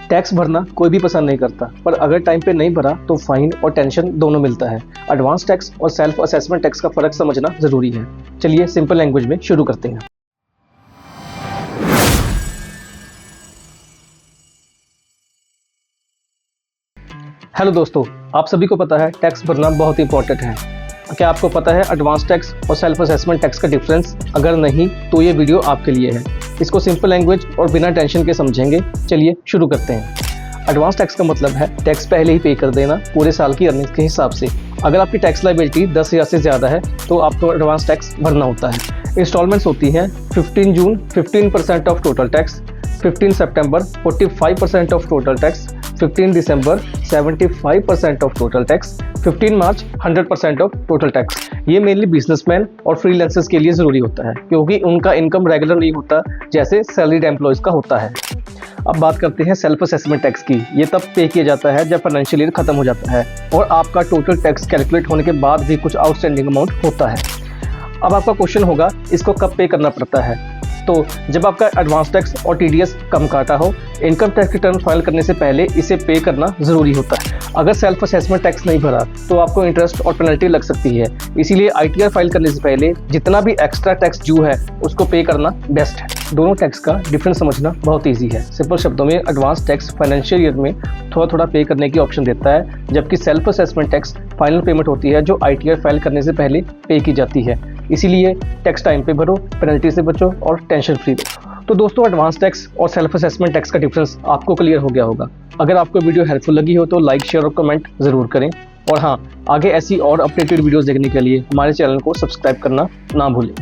Tax भरना कोई भी पसंद नहीं करता, पर अगर टाइम पे नहीं भरा तो फाइन और टेंशन दोनों मिलता है। एडवांस टैक्स और सेल्फ असेसमेंट टैक्स का फर्क समझना जरूरी है। चलिए सिंपल लैंग्वेज में शुरू करते हैं। हेलो दोस्तों, आप सभी को पता है टैक्स भरना बहुत इंपॉर्टेंट है। क्या आपको पता है एडवांस टैक्स और सेल्फ असेसमेंट टैक्स का डिफरेंस? अगर नहीं तो ये वीडियो आपके लिए है। इसको सिंपल लैंग्वेज और बिना टेंशन के समझेंगे। चलिए शुरू करते हैं। एडवांस टैक्स का मतलब है टैक्स पहले ही पे कर देना पूरे साल की अर्निंग्स के हिसाब से। अगर आपकी टैक्स लायबिलिटी 10,000 से ज़्यादा है तो आपको एडवांस टैक्स भरना होता है। इंस्टॉलमेंट्स होती हैं 15 जून 15% of total tax, 15 September 45% of total tax, 15 December 75% of total tax, 15 March 100% of total tax. ये मेनली बिजनेसमैन और फ्रीलांसर्स के लिए ज़रूरी होता है क्योंकि उनका इनकम रेगुलर नहीं होता जैसे सैलरीड एम्प्लॉयज़ का होता है। अब बात करते हैं सेल्फ असेसमेंट टैक्स की। ये तब पे किया जाता है जब फाइनेंशियल ईयर खत्म हो जाता है और आपका टोटल टैक्स कैलकुलेट होने के बाद भी कुछ आउटस्टैंडिंग अमाउंट होता है। अब आपका क्वेश्चन होगा इसको कब पे करना पड़ता है? तो जब आपका एडवांस टैक्स और टीडीएस कम काटा हो, इनकम टैक्स रिटर्न फाइल करने से पहले इसे पे करना ज़रूरी होता है। अगर सेल्फ असेसमेंट टैक्स नहीं भरा तो आपको इंटरेस्ट और पेनल्टी लग सकती है। इसीलिए आईटीआर फाइल करने से पहले जितना भी एक्स्ट्रा टैक्स ड्यू है उसको पे करना बेस्ट है। दोनों टैक्स का डिफरेंस समझना बहुत ईजी है। सिंपल शब्दों में एडवांस टैक्स फाइनेंशियल ईयर में थोड़ा थोड़ा पे करने की ऑप्शन देता है, जबकि self assessment tax final payment होती है जो आईटीआर फाइल करने से पहले पे की जाती है। इसीलिए टैक्स टाइम पे भरो, पेनल्टी से बचो और टेंशन फ्री रहो। तो दोस्तों, एडवांस टैक्स और सेल्फ असेसमेंट टैक्स का डिफरेंस आपको क्लियर हो गया होगा। अगर आपको वीडियो हेल्पफुल लगी हो तो लाइक, शेयर और कमेंट ज़रूर करें। और हाँ, आगे ऐसी और अपडेटेड वीडियोस देखने के लिए हमारे चैनल को सब्सक्राइब करना ना भूलें।